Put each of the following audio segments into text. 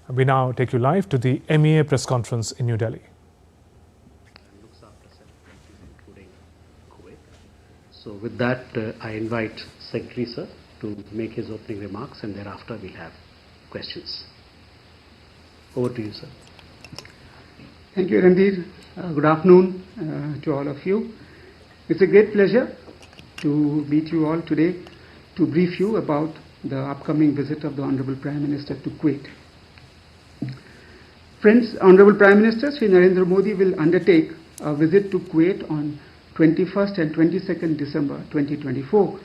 We now take you live to the MEA press conference in New Delhi. Looks after 7 countries including Kuwait. So with that, I invite Secretary Sir to make his opening remarks, and thereafter we'll have questions. Over to you, sir. Thank you, Randir. Good afternoon to all of you. It's a great pleasure to meet you all today to brief you about the upcoming visit of the Honorable Prime Minister to Kuwait. Friends, Honorable Prime Minister Shri Narendra Modi will undertake a visit to Kuwait on 21st and 22nd December 2024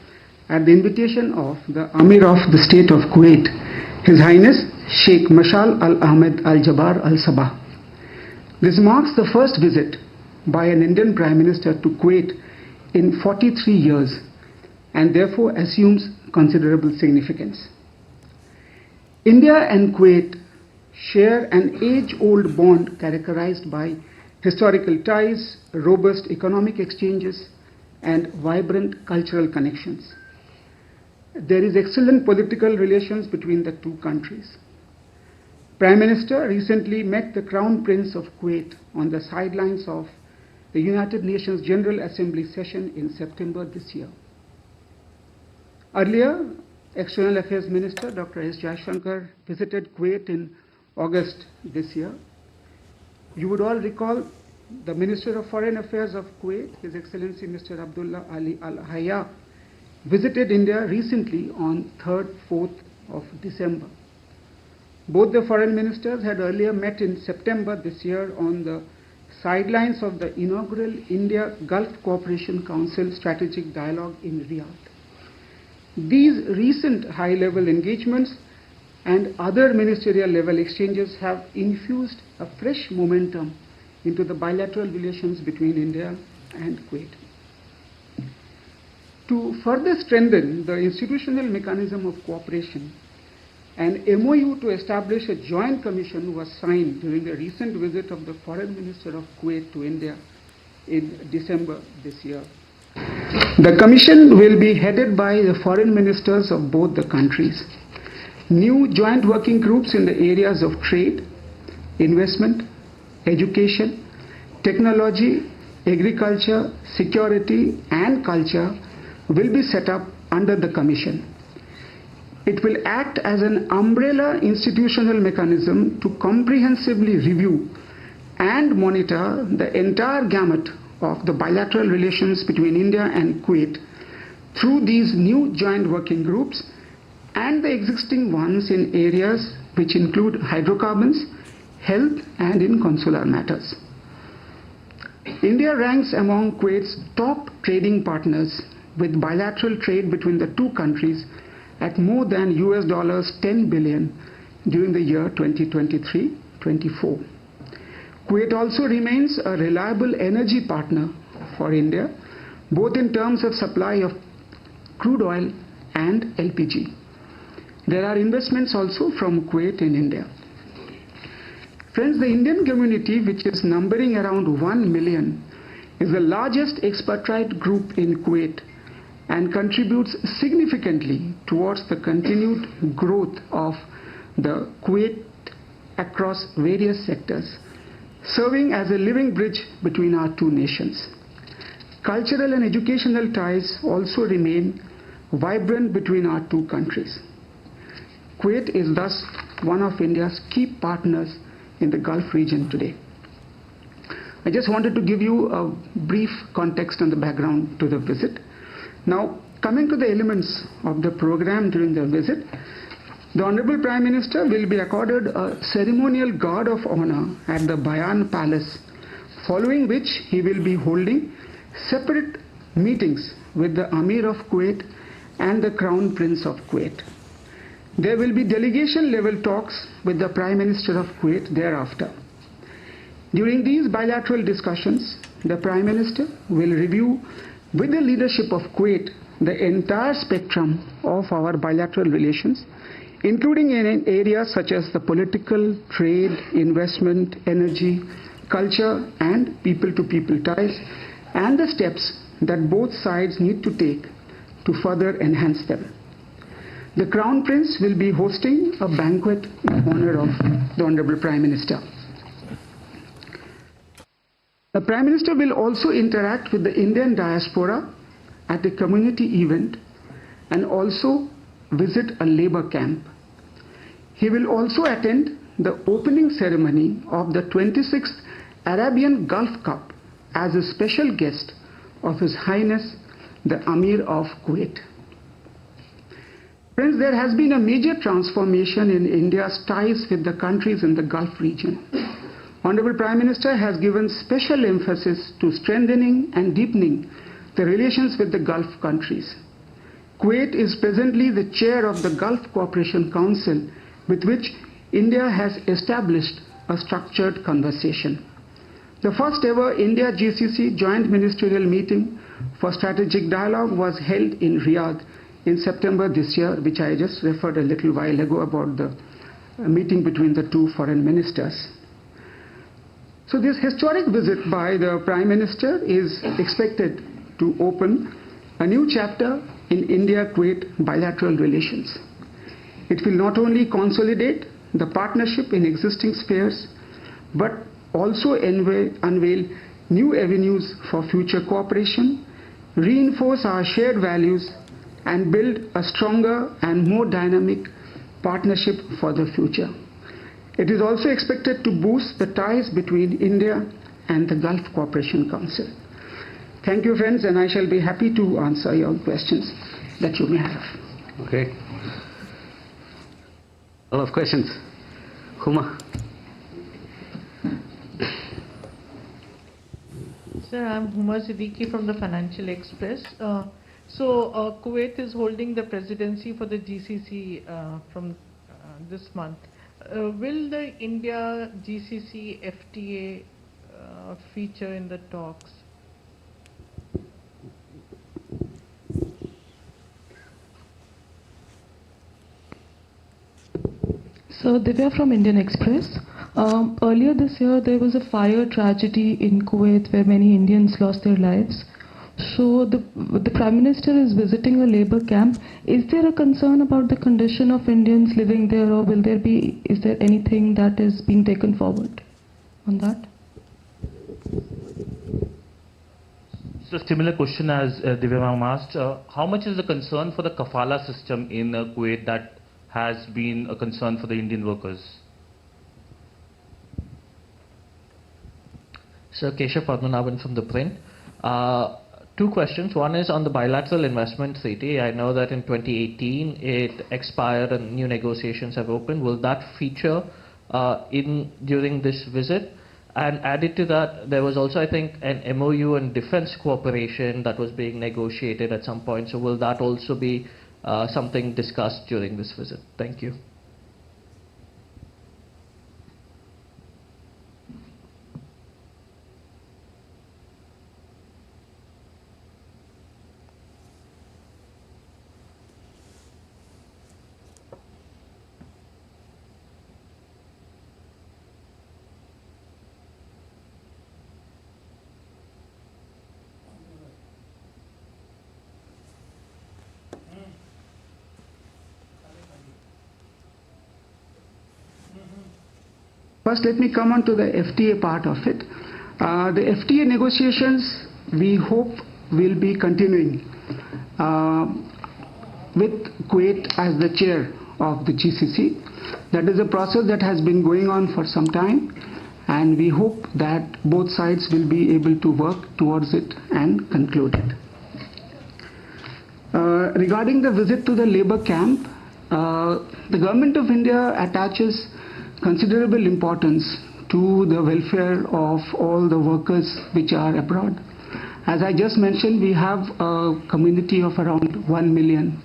at the invitation of the Amir of the State of Kuwait, His Highness Sheikh Mashal Al Ahmed Al Jabbar Al Sabah. This marks the first visit by an Indian Prime Minister to Kuwait in 43 years and therefore assumes considerable significance. India and Kuwait share an age-old bond characterized by historical ties, robust economic exchanges, and vibrant cultural connections. There is excellent political relations between the two countries. Prime Minister recently met the Crown Prince of Kuwait on the sidelines of the United Nations General Assembly session in September this year. Earlier, External Affairs Minister Dr. S. Jaishankar visited Kuwait in August this year. You would all recall the Minister of Foreign Affairs of Kuwait, His Excellency Mr. Abdullah Ali Al Hayya, visited India recently on 3rd, 4th of December. Both the foreign ministers had earlier met in September this year on the sidelines of the inaugural India-Gulf Cooperation Council Strategic Dialogue in Riyadh. These recent high-level engagements and other ministerial-level exchanges have infused a fresh momentum into the bilateral relations between India and Kuwait. To further strengthen the institutional mechanism of cooperation, an MOU to establish a joint commission was signed during the recent visit of the Foreign Minister of Kuwait to India in December this year. The commission will be headed by the foreign ministers of both the countries. New joint working groups in the areas of trade, investment, education, technology, agriculture, security, and culture will be set up under the Commission. It will act as an umbrella institutional mechanism to comprehensively review and monitor the entire gamut of the bilateral relations between India and Kuwait through these new joint working groups and the existing ones in areas which include hydrocarbons, health, and in consular matters. India ranks among Kuwait's top trading partners, with bilateral trade between the two countries at more than $10 billion during the year 2023-24. Kuwait also remains a reliable energy partner for India, both in terms of supply of crude oil and LPG. There are investments also from Kuwait in India. Friends, the Indian community, which is numbering around 1 million, is the largest expatriate group in Kuwait and contributes significantly towards the continued growth of the Kuwait across various sectors, serving as a living bridge between our two nations. Cultural and educational ties also remain vibrant between our two countries. Kuwait is thus one of India's key partners in the Gulf region today. I just wanted to give you a brief context on the background to the visit. Now, coming to the elements of the program during the visit, the Honorable Prime Minister will be accorded a ceremonial guard of honor at the Bayan Palace, following which he will be holding separate meetings with the Amir of Kuwait and the Crown Prince of Kuwait. There will be delegation-level talks with the Prime Minister of Kuwait thereafter. During these bilateral discussions, the Prime Minister will review with the leadership of Kuwait the entire spectrum of our bilateral relations, including in areas such as the political, trade, investment, energy, culture, and people-to-people ties, and the steps that both sides need to take to further enhance them. The Crown Prince will be hosting a banquet in honor of the Honorable Prime Minister. The Prime Minister will also interact with the Indian diaspora at a community event and also visit a labor camp. He will also attend the opening ceremony of the 26th Arabian Gulf Cup as a special guest of His Highness the Amir of Kuwait. Friends, there has been a major transformation in India's ties with the countries in the Gulf region. Honorable Prime Minister has given special emphasis to strengthening and deepening the relations with the Gulf countries. Kuwait is presently the chair of the Gulf Cooperation Council, with which India has established a structured conversation. The first ever India-GCC joint ministerial meeting for strategic dialogue was held in Riyadh in September this year, which I just referred a little while ago about the meeting between the two foreign ministers. So this historic visit by the Prime Minister is expected to open a new chapter in India-Kuwait bilateral relations. It will not only consolidate the partnership in existing spheres, but also unveil new avenues for future cooperation, reinforce our shared values, and build a stronger and more dynamic partnership for the future. It is also expected to boost the ties between India and the Gulf Cooperation Council. Thank you, friends, and I shall be happy to answer your questions that you may have. Okay. A lot of questions. Huma. Sir, I'm Huma Siddiqui from the Financial Express. Kuwait is holding the presidency for the GCC from this month. Will the India-GCC FTA feature in the talks? So Divya from Indian Express. Earlier this year there was a fire tragedy in Kuwait where many Indians lost their lives. So the Prime Minister is visiting a labor camp. Is there a concern about the condition of Indians living there, or is there anything that is being taken forward on that? So similar question as Divya ma'am asked. How much is the concern for the kafala system in Kuwait that has been a concern for the Indian workers? Sir, Keshav Padmanabhan from the Print. Two questions. One is on the bilateral investment treaty. I know that in 2018 it expired and new negotiations have opened. Will that feature during this visit? And added to that, there was also, I think, an MOU on defense cooperation that was being negotiated at some point. So will that also be something discussed during this visit? Thank you. First, let me come on to the FTA part of it. The FTA negotiations, we hope, will be continuing with Kuwait as the chair of the GCC. That is a process that has been going on for some time, and we hope that both sides will be able to work towards it and conclude it. Regarding the visit to the labor camp, the Government of India attaches considerable importance to the welfare of all the workers which are abroad. As I just mentioned, we have a community of around 1 million.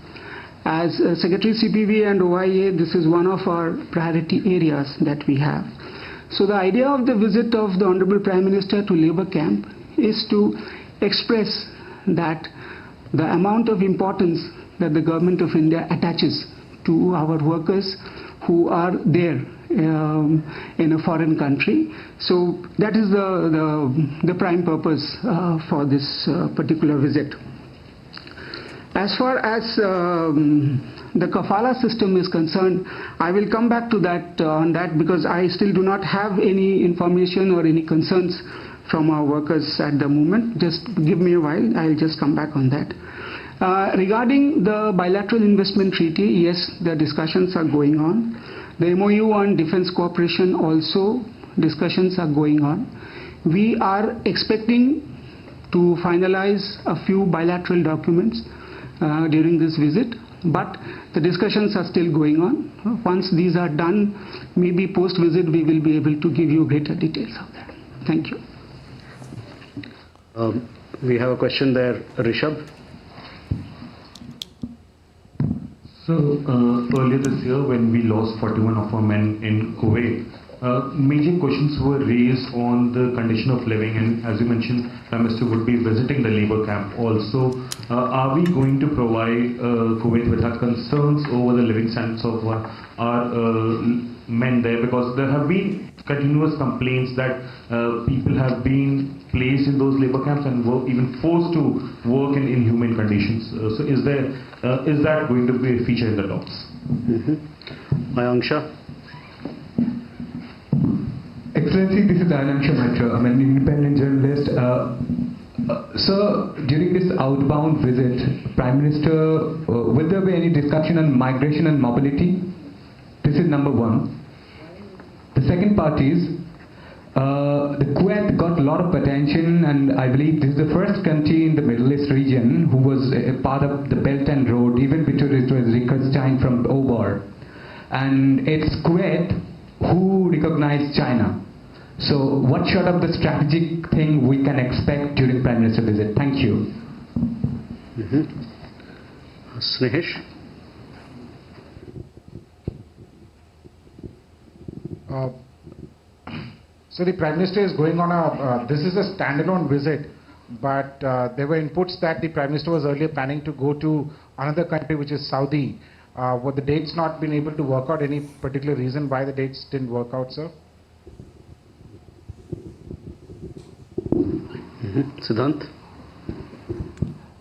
As Secretary CPV and OIA, this is one of our priority areas that we have. So the idea of the visit of the Honorable Prime Minister to labor camp is to express that the amount of importance that the Government of India attaches to our workers who are there in a foreign country. So that is the prime purpose for this particular visit. As far as the kafala system is concerned, I will come back to that on that, because I still do not have any information or any concerns from our workers at the moment. Just give me a while, I'll just come back on that. Regarding the bilateral investment treaty, yes, the discussions are going on. The MOU on defense cooperation also, discussions are going on. We are expecting to finalize a few bilateral documents during this visit, but the discussions are still going on. Once these are done, maybe post-visit we will be able to give you greater details of that. Thank you. We have a question there, Rishabh. So earlier this year, when we lost 41 of our men in Kuwait, major questions were raised on the condition of living, and as you mentioned, Prime Minister would be visiting the labor camp also. Are we going to provide Kuwait with our concerns over the living standards of our men there? Because there have been continuous complaints that people have been placed in those labor camps and were even forced to work in inhumane conditions. So is that going to be a feature in the talks? Mayanksha. Excellency, this is Ananksha Mitra. I'm an independent journalist. Sir, during this outbound visit, Prime Minister, will there be any discussion on migration and mobility? This is number one. The second part is, the Kuwait got a lot of attention, and I believe this is the first country in the Middle East region who was a part of the Belt and Road, even before it was reconstructed from over. And it's Kuwait who recognized China. So what sort of the strategic thing we can expect during Prime Minister visit? Thank you. Snehesh. So the Prime Minister is going on this is a standalone visit, but there were inputs that the Prime Minister was earlier planning to go to another country, which is Saudi. Were the dates not been able to work out? Any particular reason why the dates didn't work out, sir? Siddhant.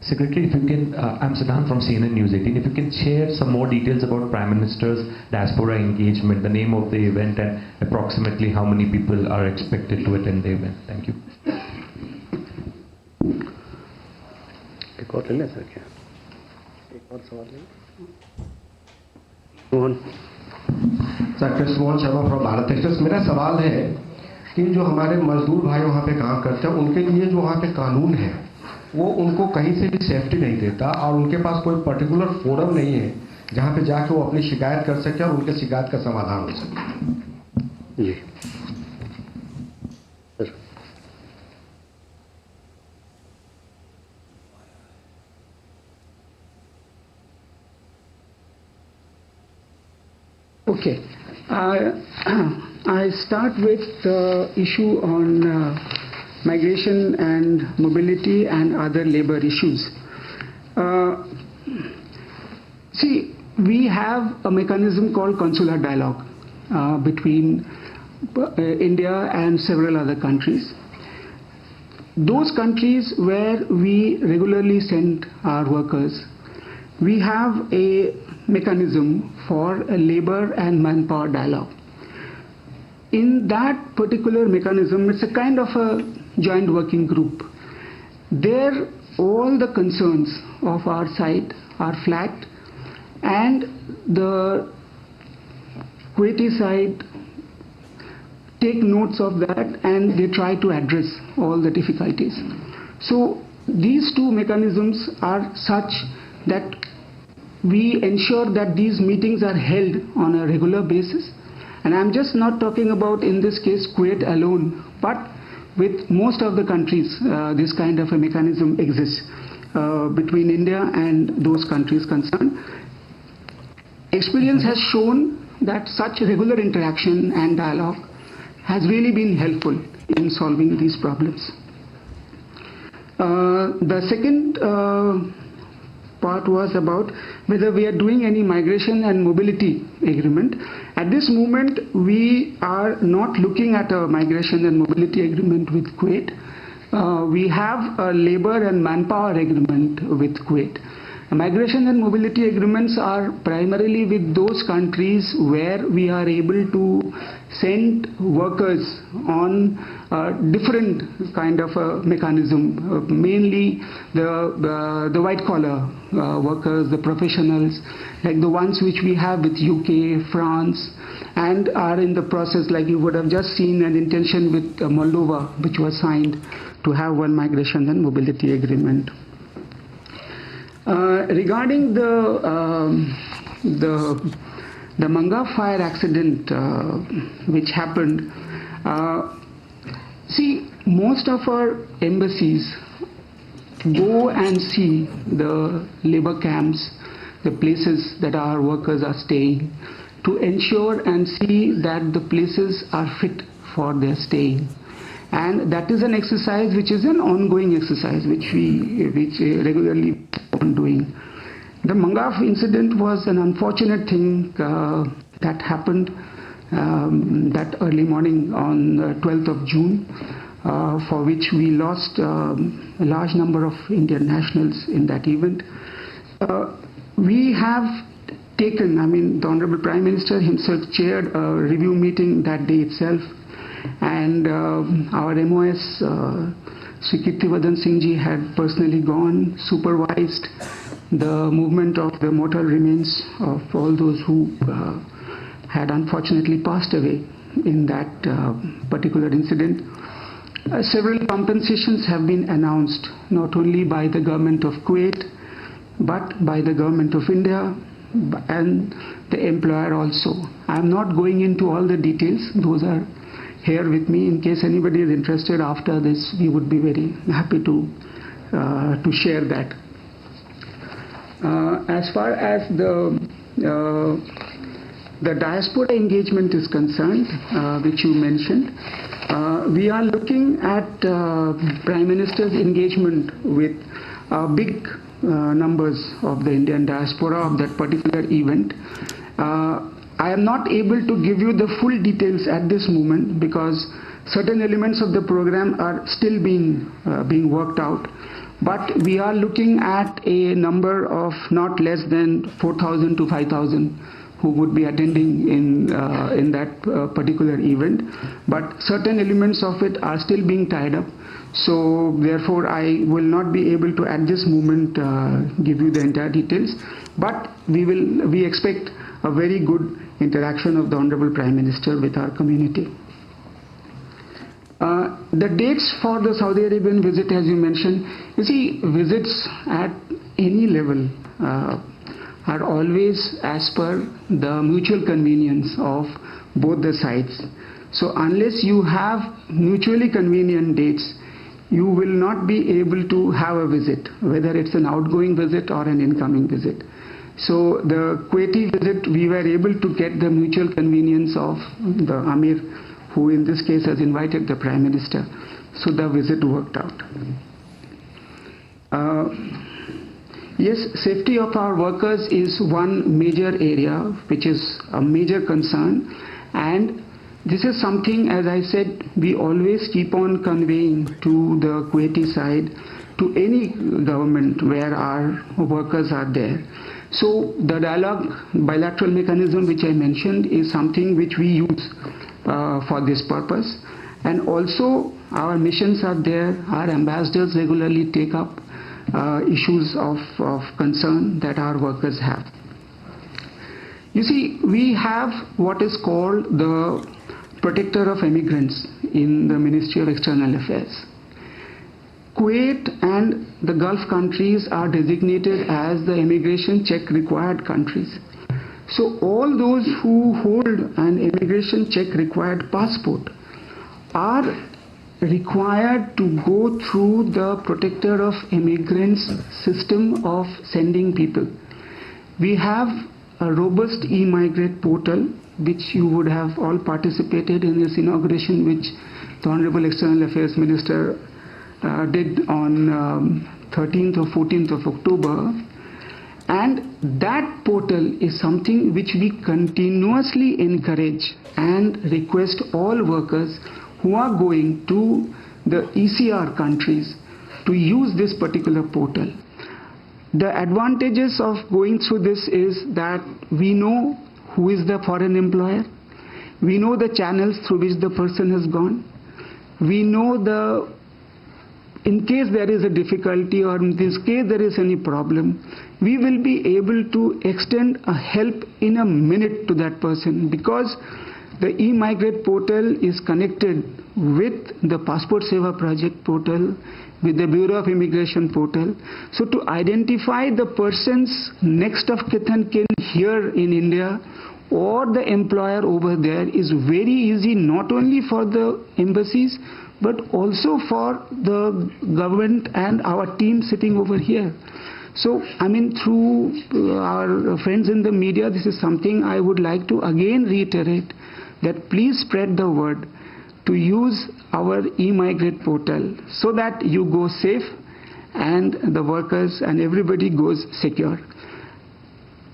Secretary, if you can, I'm Siddhant from CNN News 18. If you can share some more details about Prime Minister's diaspora engagement, the name of the event, and approximately how many people are expected to attend the event. Thank you. Chris Mohan Sharma from Bharat Textiles. मेरा सवाल है कि जो हमारे मजदूर भाई वहाँ पे काम करते हैं, उनके लिए जो वहाँ पे कानून है वो उनको कहीं से भी सेफ्टी नहीं देता, और उनके पास कोई पर्टिकुलर फोरम नहीं है जहाँ पे जाके वो अपनी शिकायत कर सके और उनके शिकायत का समाधान हो सके. जी. Okay. I start with the issue on migration and mobility and other labor issues. See, we have a mechanism called consular dialogue between India and several other countries. Those countries where we regularly send our workers, we have a mechanism for a labor and manpower dialogue. In that particular mechanism, it's a kind of a joint working group. There, all the concerns of our side are flagged, and the Kuwaiti side take notes of that, and they try to address all the difficulties. So these two mechanisms are such that we ensure that these meetings are held on a regular basis. And I'm just not talking about, in this case, Kuwait alone, but with most of the countries, this kind of a mechanism exists between India and those countries concerned. Experience has shown that such regular interaction and dialogue has really been helpful in solving these problems. The second part was about whether we are doing any migration and mobility agreement. At this moment, we are not looking at a migration and mobility agreement with Kuwait. We have a labor and manpower agreement with Kuwait. Migration and mobility agreements are primarily with those countries where we are able to send workers on different kind of a mechanism, mainly the white collar workers, the professionals, like the ones which we have with UK, France, and are in the process, like you would have just seen an intention with Moldova, which was signed to have one migration and mobility agreement. Regarding the Manga fire accident which happened, see, most of our embassies go and see the labor camps, the places that our workers are staying, to ensure and see that the places are fit for their staying. And that is an exercise which is an ongoing exercise which we regularly are doing. The Mangaf incident was an unfortunate thing that happened that early morning on 12th of June, for which we lost a large number of Indian nationals in that event. We have taken, I mean, the Honorable Prime Minister himself chaired a review meeting that day itself, and our MOS, Sri Kirtivadan Singh ji, had personally gone, supervised the movement of the mortal remains of all those who had unfortunately passed away in that particular incident. Several compensations have been announced, not only by the government of Kuwait, but by the government of India and the employer also. I am not going into all the details. Those are here with me. In case anybody is interested after this, we would be very happy to share that. As far as the diaspora engagement is concerned, which you mentioned, we are looking at Prime Minister's engagement with big numbers of the Indian diaspora of that particular event. I am not able to give you the full details at this moment because certain elements of the program are still being worked out. But we are looking at a number of not less than 4,000 to 5,000 who would be attending in that particular event. But certain elements of it are still being tied up. So therefore I will not be able to at this moment give you the entire details. But we expect a very good interaction of the Honorable Prime Minister with our community. The dates for the Saudi Arabian visit, as you mentioned, you see, visits at any level are always as per the mutual convenience of both the sides. So unless you have mutually convenient dates, you will not be able to have a visit, whether it's an outgoing visit or an incoming visit. So the Kuwaiti visit, we were able to get the mutual convenience of the Amir, who in this case has invited the Prime Minister. So the visit worked out. Yes, safety of our workers is one major area which is a major concern, and this is something, as I said, we always keep on conveying to the Kuwaiti side, to any government where our workers are there. So the dialogue bilateral mechanism which I mentioned is something which we use for this purpose, and also our missions are there. Our ambassadors regularly take up issues of concern that our workers have. You see, we have what is called the Protector of Immigrants in the Ministry of External Affairs. Kuwait and the Gulf countries are designated as the immigration check required countries. So all those who hold an immigration check required passport are required to go through the Protector of Immigrants system of sending people. We have a robust e-migrate portal which you would have all participated in this inauguration, which the Honorable External Affairs Minister did on 13th or 14th of October. And that portal is something which we continuously encourage and request all workers who are going to the ECR countries to use this particular portal. The advantages of going through this is that we know who is the foreign employer, we know the channels through which the person has gone, we know in case there is a difficulty or in this case there is any problem, we will be able to extend a help in a minute to that person, because the e-migrate portal is connected with the Passport Seva Project portal, with the Bureau of Immigration portal. So to identify the person's next of kith and kin here in India or the employer over there is very easy, not only for the embassies but also for the government and our team sitting over here. So, I mean, through our friends in the media, this is something I would like to again reiterate, that please spread the word to use our e-migrate portal so that you go safe and the workers and everybody goes secure.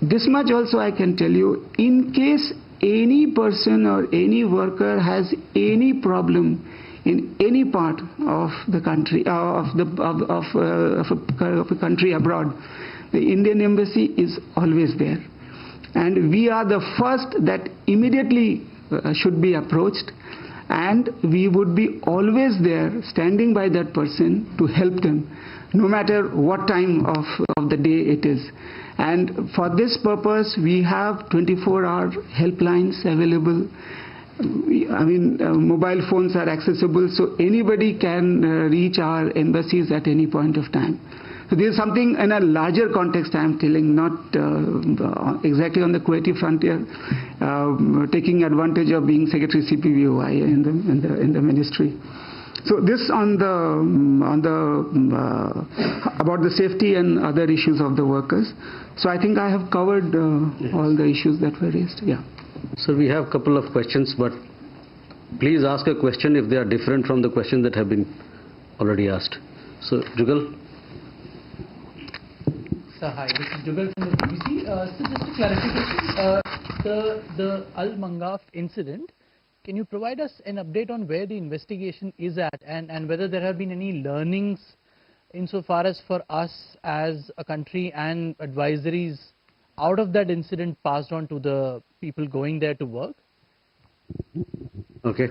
This much also I can tell you, in case any person or any worker has any problem in any part of the country, of a country abroad, the Indian embassy is always there. And we are the first that immediately should be approached, and we would be always there standing by that person to help them, no matter what time of the day it is. And for this purpose, we have 24-hour helplines available. I mean, mobile phones are accessible, so anybody can reach our embassies at any point of time. So this is something in a larger context I am telling, not exactly on the Kuwaiti frontier, taking advantage of being Secretary CPVOI in the ministry. So this on the about the safety and other issues of the workers. So I think I have covered yes, all the issues that were raised. Yeah. So we have a couple of questions, but please ask a question if they are different from the questions that have been already asked. So, Jugal. So, hi, this is Jugal from the BBC. So just a clarification, the Al-Mangaf incident, can you provide us an update on where the investigation is at, and whether there have been any learnings insofar as for us as a country and advisories out of that incident passed on to the people going there to work? Okay.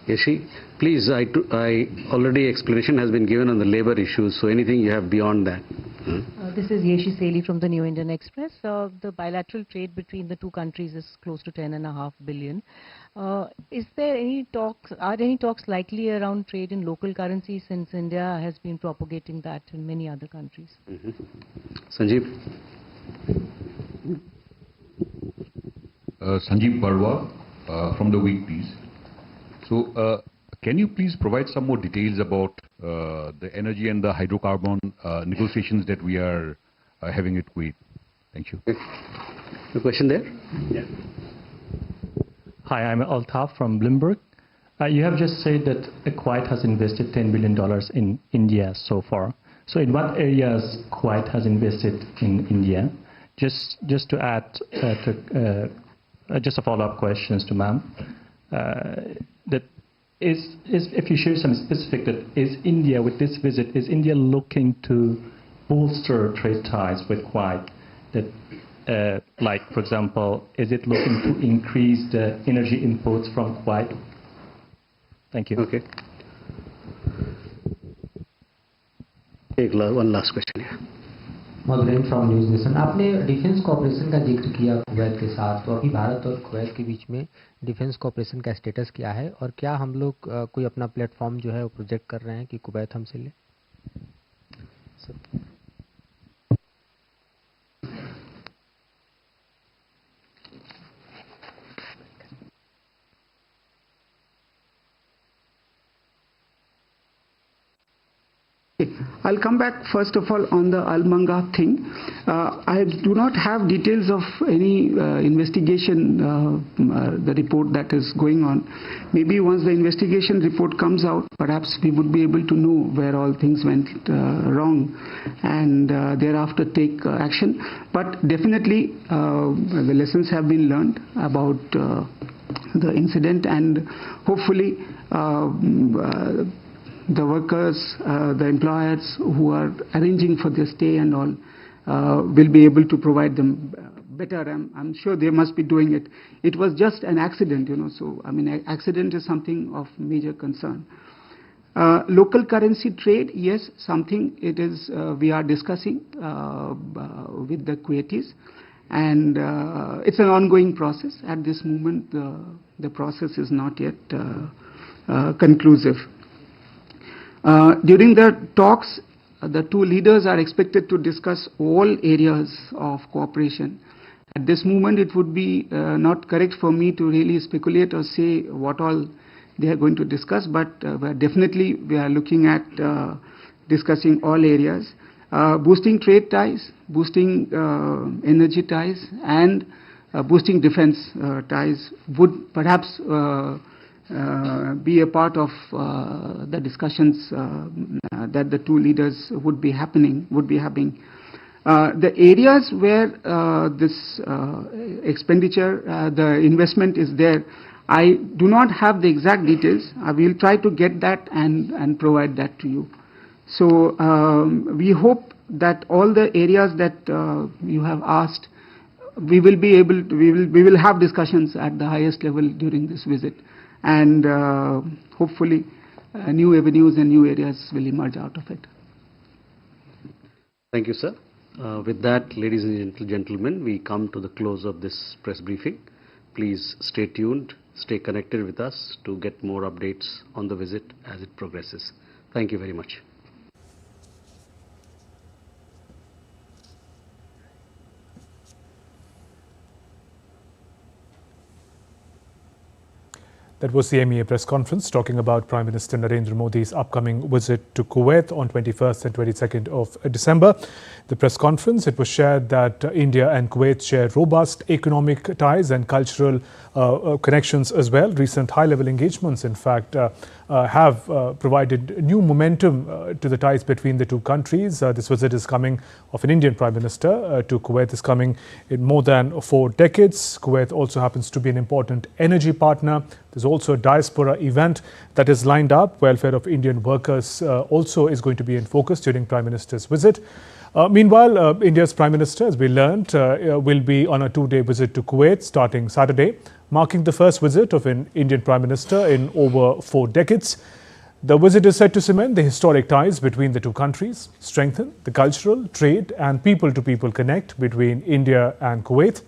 Yeshi, please, I already explanation has been given on the labor issues, so anything you have beyond that. This is Yeshi Seli from the New Indian Express. The bilateral trade between the two countries is close to 10.5 billion. Is there any talks, are any talks likely around trade in local currency, since India has been propagating that in many other countries? Sanjeev. Sanjeev Barwa from The Week, please. So, can you please provide some more details about the energy and the hydrocarbon negotiations that we are having at Kuwait? Thank you. The question there? Yeah. Hi, I'm Altaf from Bloomberg. You have just said that Kuwait has invested $10 billion in India so far. So in what areas Kuwait has invested in India? Just to add, just a follow-up questions to ma'am. That if you share some specific, that is India, with this visit, is India looking to bolster trade ties with Kuwait? That, like, for example, is it looking to increase the energy imports from Kuwait? Thank you. Okay. Take one last question here. Moderate from news nation, आपने defence cooperation का जिक्र किया Kuwait के साथ, तो अभी भारत और Kuwait के बीच में डिफेंस कोऑपरेशन का स्टेटस क्या है, और क्या हम लोग कोई अपना प्लेटफॉर्म जो है वो प्रोजेक्ट कर रहे हैं कि कुवैत हमसे ले? I'll come back first of all on the Al-Mangaf thing. I do not have details of any investigation, the report that is going on. Maybe once the investigation report comes out, perhaps we would be able to know where all things went wrong, and thereafter take action. But definitely the lessons have been learned about the incident, and hopefully the workers, the employers who are arranging for their stay and all, will be able to provide them better. I'm sure they must be doing it. It was just an accident, so I mean, accident is something of major concern. Local currency trade, yes, something it is we are discussing with the Kuwaitis, and it's an ongoing process. At this moment, the process is not yet conclusive. During the talks, the two leaders are expected to discuss all areas of cooperation. At this moment, it would be not correct for me to really speculate or say what all they are going to discuss, but definitely we are looking at discussing all areas. Boosting trade ties, boosting energy ties, and boosting defense ties would perhaps be a part of the discussions that the two leaders would be having. The areas where this expenditure, the investment is there, I do not have the exact details. I will try to get that and provide that to you. So we hope that all the areas that you have asked, we will be able to, we will have discussions at the highest level during this visit, and hopefully new avenues and new areas will emerge out of it. Thank you, sir. With that, ladies and gentlemen, we come to the close of this press briefing. Please stay tuned, stay connected with us to get more updates on the visit as it progresses. Thank you very much. That was the MEA press conference talking about Prime Minister Narendra Modi's upcoming visit to Kuwait on 21st and 22nd of December. The press conference, it was shared that India and Kuwait share robust economic ties and cultural connections as well. Recent high-level engagements, in fact, have provided new momentum to the ties between the two countries. This visit is coming of an Indian Prime Minister to Kuwait is coming in more than 4 decades. Kuwait also happens to be an important energy partner. There's also a diaspora event that is lined up. Welfare of Indian workers also is going to be in focus during Prime Minister's visit. Meanwhile, India's Prime Minister, as we learned, will be on a 2-day visit to Kuwait starting Saturday, marking the first visit of an Indian Prime Minister in over 4 decades. The visit is set to cement the historic ties between the two countries, strengthen the cultural, trade and people-to-people connect between India and Kuwait.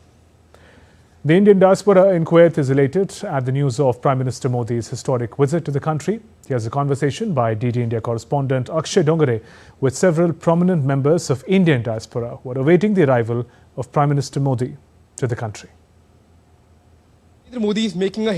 The Indian diaspora in Kuwait is elated at the news of Prime Minister Modi's historic visit to the country. Here's a conversation by DD India correspondent Akshay Dongare with several prominent members of Indian diaspora who are awaiting the arrival of Prime Minister Modi to the country. Modi is making a